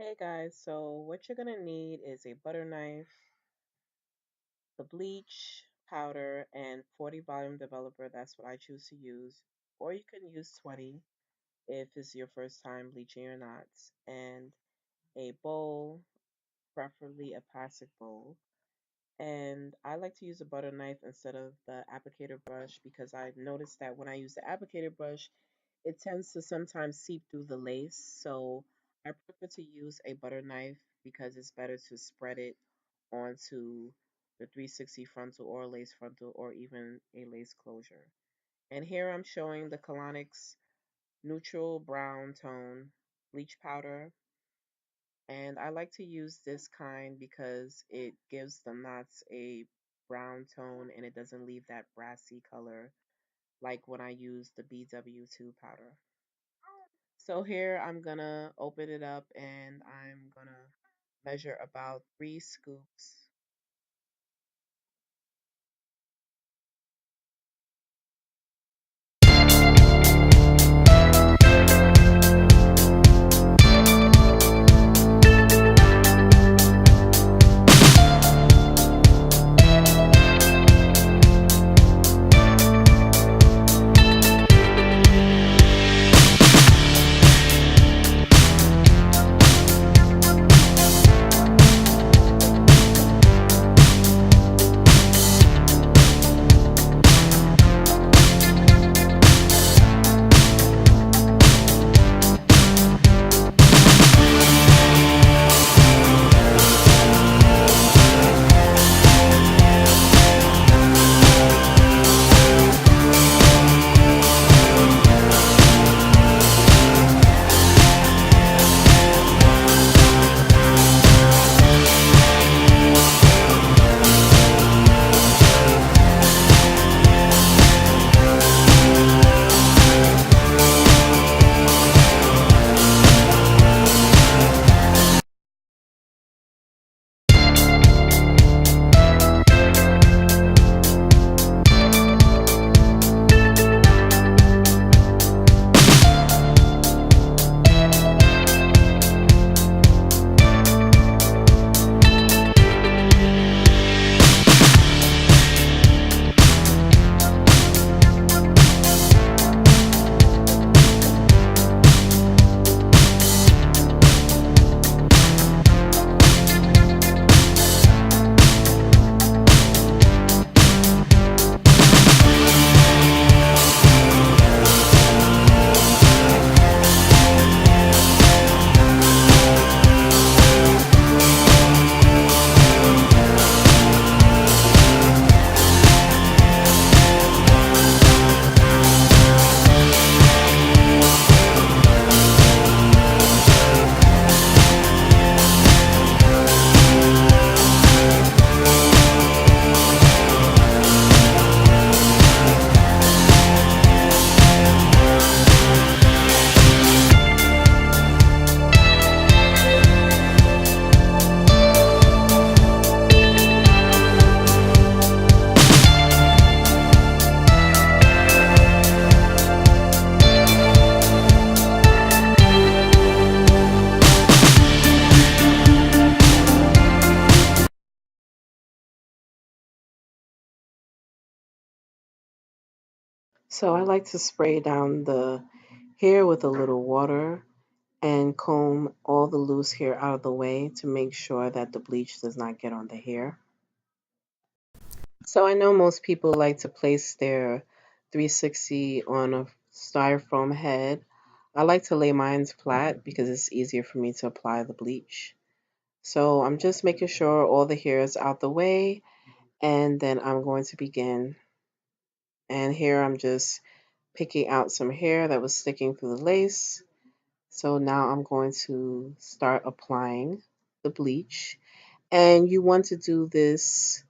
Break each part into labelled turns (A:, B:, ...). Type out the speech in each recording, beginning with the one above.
A: Hey guys, so what you're gonna need is a butter knife, the bleach powder, and 40 volume developer. That's what I choose to use. Or you can use 20 if it's your first time bleaching your knots, and a bowl, preferably a plastic bowl. And I like to use a butter knife instead of the applicator brush because I've noticed that when I use the applicator brush, it tends to sometimes seep through the lace. So I prefer to use a butter knife because it's better to spread it onto the 360 frontal or lace frontal or even a lace closure. And here I'm showing the Colonics neutral brown tone bleach powder. And I like to use this kind because it gives the knots a brown tone and it doesn't leave that brassy color like when I use the BW2 powder. So here I'm gonna open it up and I'm gonna measure about 3 scoops. So I like to spray down the hair with a little water and comb all the loose hair out of the way to make sure that the bleach does not get on the hair. So I know most people like to place their 360 on a styrofoam head. I like to lay mine flat because it's easier for me to apply the bleach. So I'm just making sure all the hair is out the way and then I'm going to begin. And here I'm just picking out some hair that was sticking through the lace. So now I'm going to start applying the bleach. And you want to do this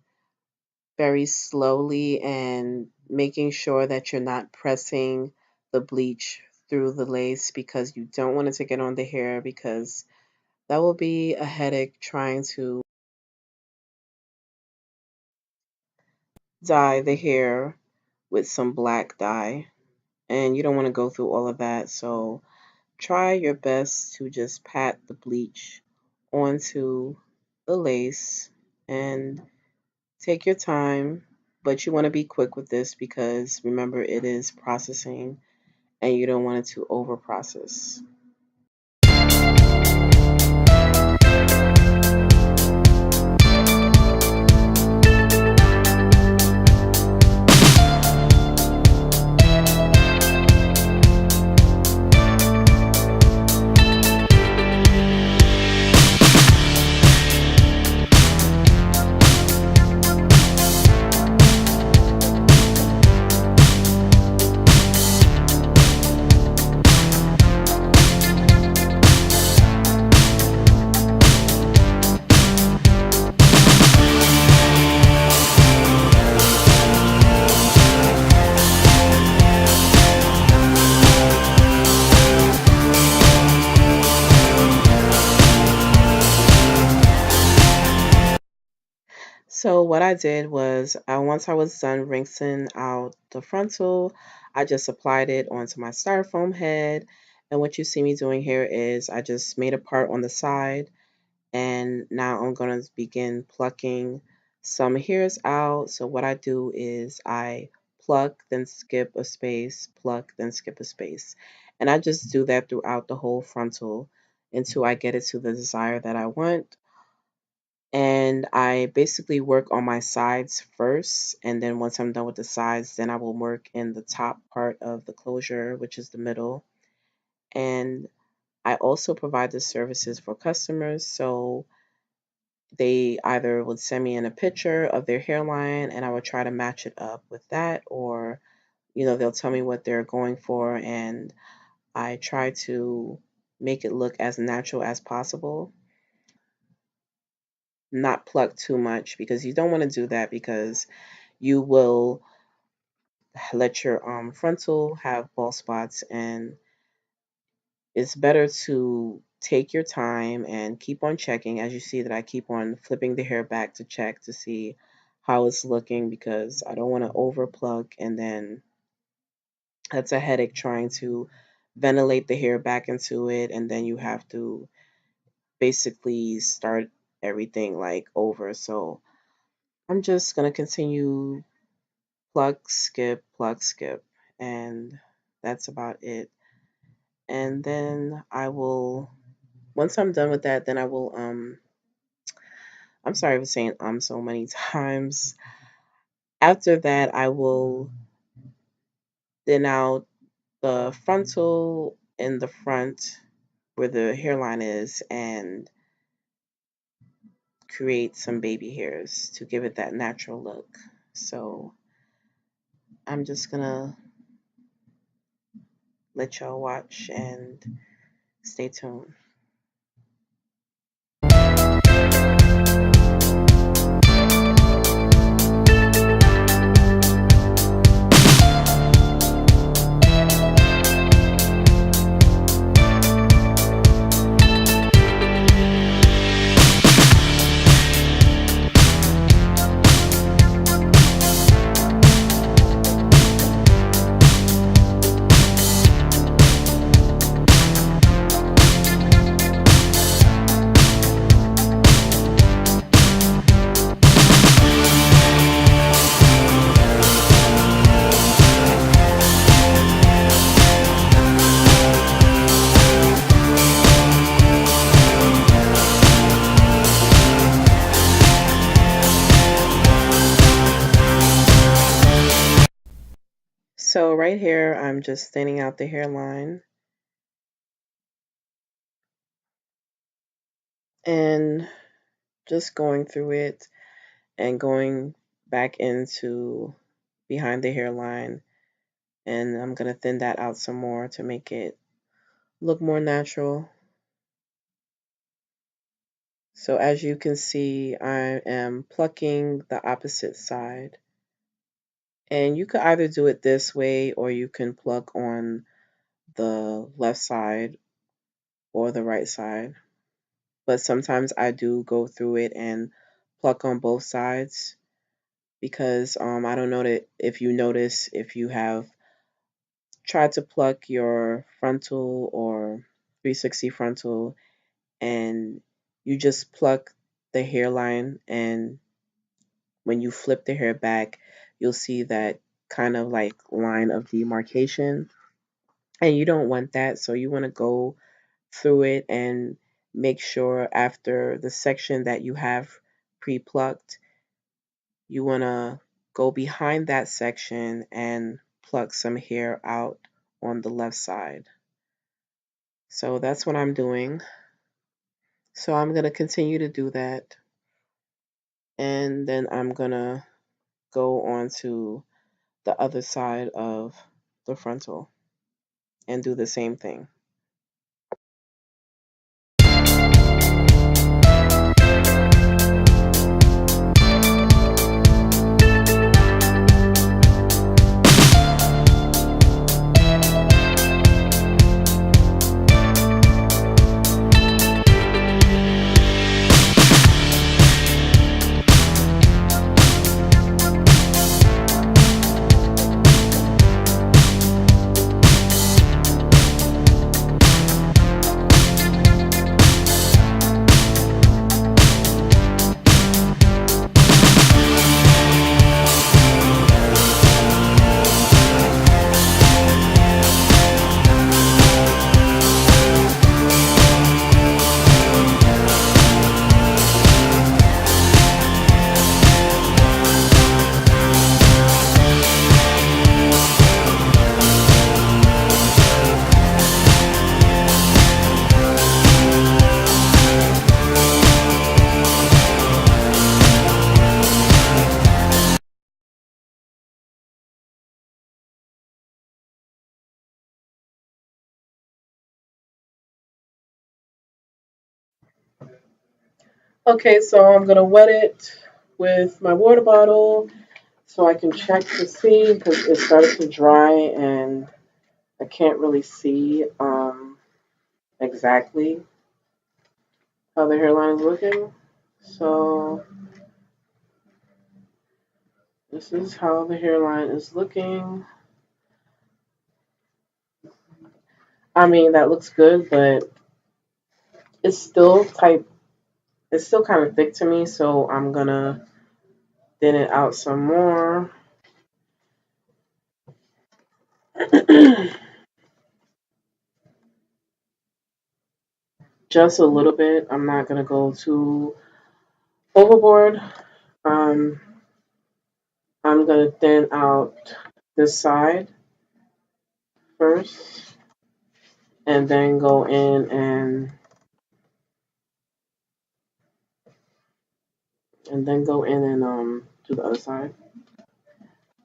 A: very slowly and making sure that you're not pressing the bleach through the lace because you don't want it to get on the hair because that will be a headache trying to dye the hair with some black dye. And you don't want to go through all of that. So try your best to just pat the bleach onto the lace and take your time, but you want to be quick with this because remember it is processing and you don't want it to over process. So what I did was, once I was done rinsing out the frontal, I just applied it onto my styrofoam head. And what you see me doing here is I just made a part on the side, and now I'm going to begin plucking some hairs out. So what I do is I pluck, then skip a space, pluck, then skip a space. And I just do that throughout the whole frontal until I get it to the desire that I want. And I basically work on my sides first, and then once I'm done with the sides, then I will work in the top part of the closure, which is the middle. And I also provide the services for customers, so they either would send me in a picture of their hairline and I would try to match it up with that, or they'll tell me what they're going for and I try to make it look as natural as possible, not pluck too much because you don't want to do that because you will let your frontal have bald spots, and it's better to take your time and keep on checking. As you see that I keep on flipping the hair back to check to see how it's looking because I don't want to over pluck, and then that's a headache trying to ventilate the hair back into it, and then you have to basically start everything like over. So I'm just gonna continue pluck, skip, and that's about it. And then I will, once I'm done with that, then I will, I'm sorry for saying so many times. After that, I will thin out the frontal in the front where the hairline is and create some baby hairs to give it that natural look. So I'm just gonna let y'all watch and stay tuned. So right here, I'm just thinning out the hairline and just going through it and going back into behind the hairline. And I'm going to thin that out some more to make it look more natural. So as you can see, I am plucking the opposite side. And you could either do it this way or you can pluck on the left side or the right side. But sometimes I do go through it and pluck on both sides because I don't know that if you notice if you have try to pluck your frontal or 360 frontal, and you just pluck the hairline, and when you flip the hair back, you'll see that kind of like line of demarcation. And you don't want that, so you want to go through it and make sure after the section that you have pre-plucked, you want to go behind that section and pluck some hair out on the left side. So that's what I'm doing. So I'm going to continue to do that. And then I'm going to go on to the other side of the frontal and do the same thing. Okay, so I'm gonna wet it with my water bottle so I can check to see because it started to dry and I can't really see exactly how the hairline is looking. So this is how the hairline is looking. I mean, that looks good, but it's still tight. It's still kind of thick to me, so I'm gonna thin it out some more. Just a little bit. I'm not gonna go too overboard. Um, I'm gonna thin out this side first, and then go in and do the other side.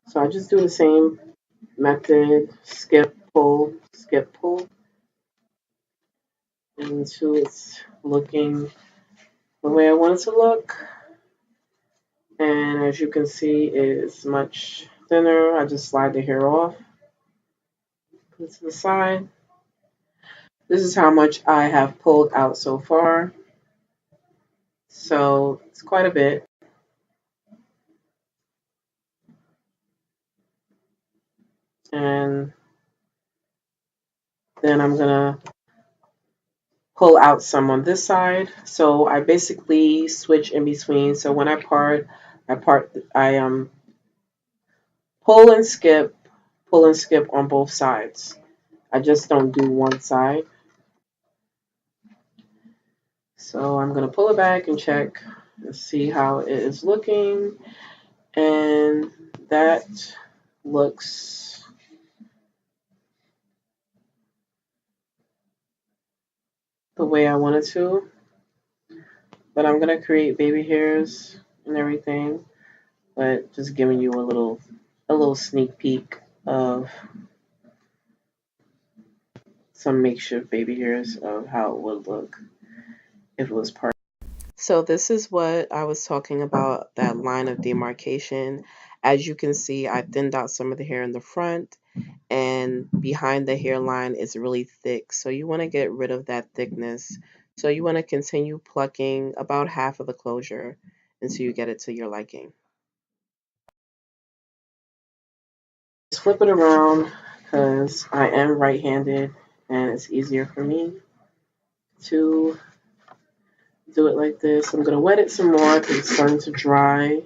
A: So I just do the same method: skip, pull, until it's looking the way I want it to look. And as you can see, it's much thinner. I just slide the hair off, put it to the side. This is how much I have pulled out so far. So it's quite a bit. And then I'm gonna pull out some on this side. So I basically switch in between. So when I pull and skip, pull and skip on both sides. I just don't do one side. So I'm gonna pull it back and check and see how it is looking. And that looks the way I want it to. But I'm gonna create baby hairs and everything. But just giving you a little sneak peek of some makeshift baby hairs of how it would look if it was part. So this is what I was talking about, that line of demarcation. As you can see, I thinned out some of the hair in the front, and behind the hairline is really thick. So you want to get rid of that thickness. So you want to continue plucking about half of the closure until you get it to your liking. Just flip it around because I am right-handed and it's easier for me to do it like this. I'm going to wet it some more because it's starting to dry.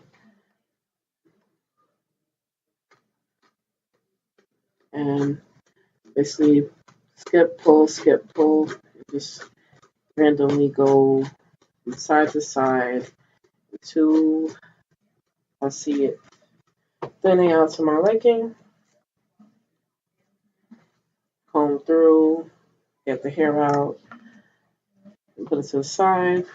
A: And basically skip, pull. Just randomly go from side to side until I see it thinning out to my liking. Comb through, get the hair out, and put it to the side.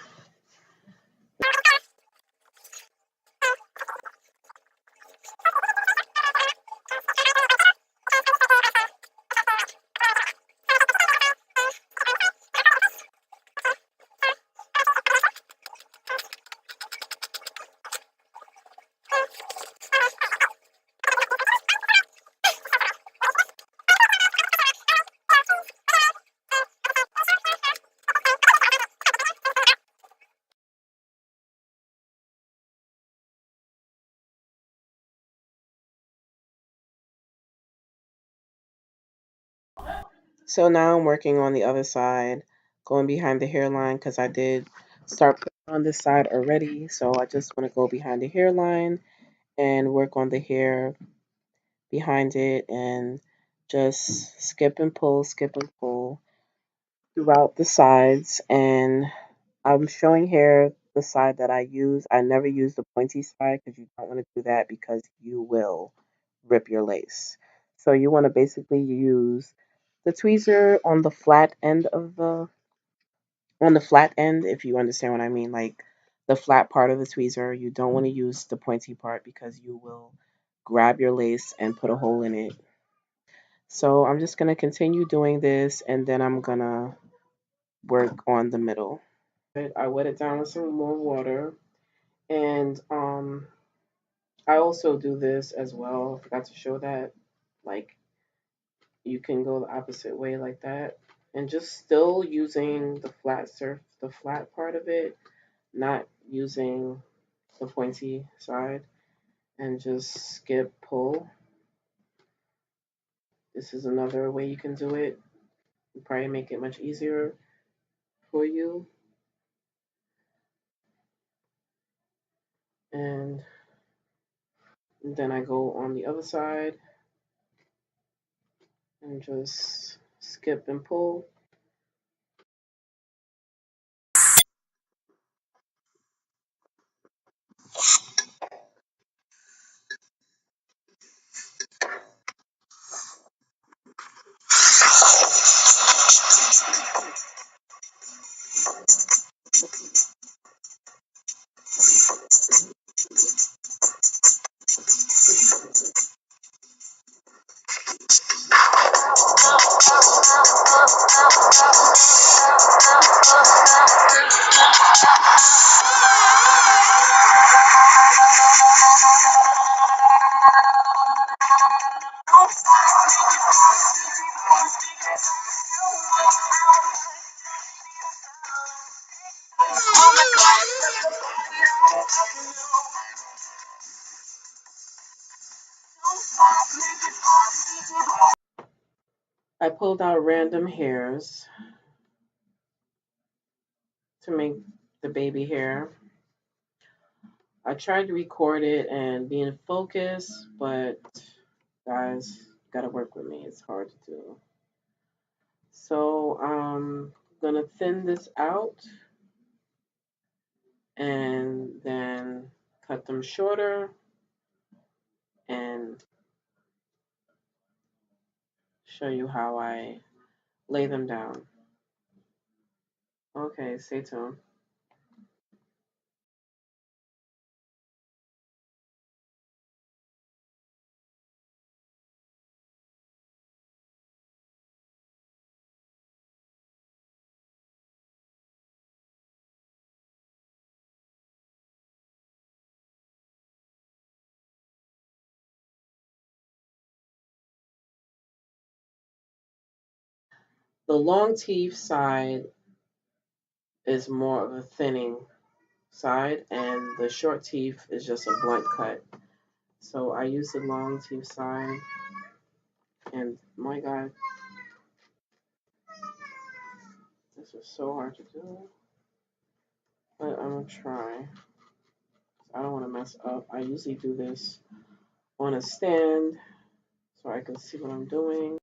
A: So now I'm working on the other side, going behind the hairline because I did start putting on this side already. So I just want to go behind the hairline and work on the hair behind it and just skip and pull throughout the sides. And I'm showing here the side that I use. I never use the pointy side because you don't want to do that because you will rip your lace. So you want to basically use the tweezer on the flat end of on the flat end, if you understand what I mean, like the flat part of the tweezer. You don't want to use the pointy part because you will grab your lace and put a hole in it. So I'm just going to continue doing this and then I'm going to work on the middle. I wet it down with some more water. And I also do this as well. I forgot to show that. Like you can go the opposite way like that. And just still using the the flat part of it, not using the pointy side. And just skip, pull. This is another way you can do it. Probably make it much easier for you. And then I go on the other side and just skip and pull. I pulled out random hairs to make the baby hair. I tried to record it and be in focus, but guys, gotta work with me. It's hard to do. So I'm gonna thin this out and then cut them shorter and show you how I lay them down. Okay, stay tuned. The long teeth side is more of a thinning side, and the short teeth is just a blunt cut. So I use the long teeth side And my God, this is so hard to do. But I'm gonna try. I don't want to mess up. I usually do this on a stand so I can see what I'm doing.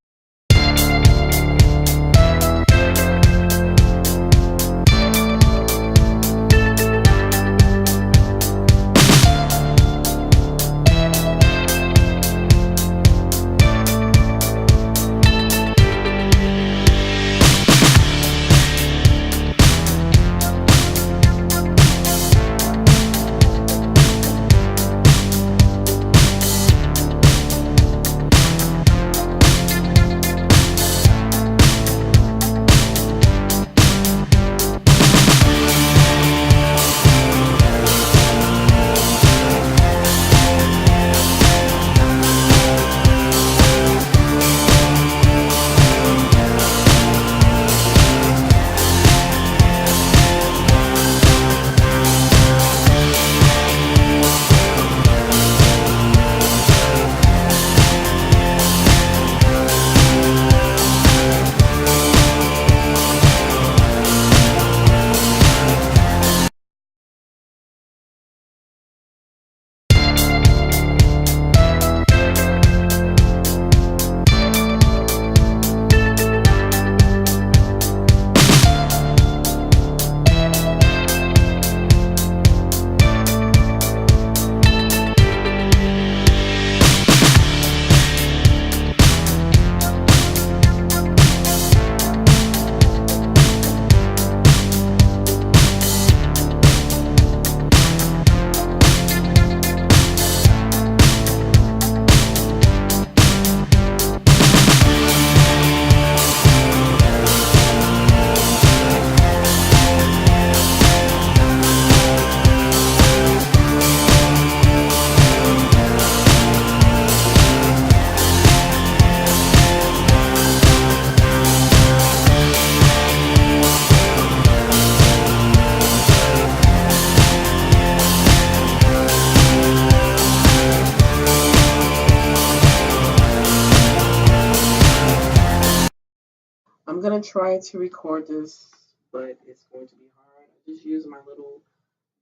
A: I'm gonna try to record this, but it's going to be hard. I just use my little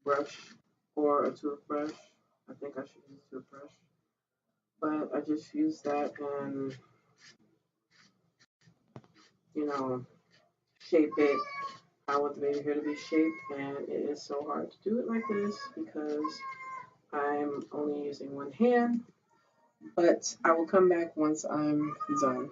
A: brush or a toothbrush. I think I should use a toothbrush, but I just use that and you know shape it. I want the baby hair to be shaped, and it is so hard to do it like this because I'm only using one hand. But I will come back once I'm done.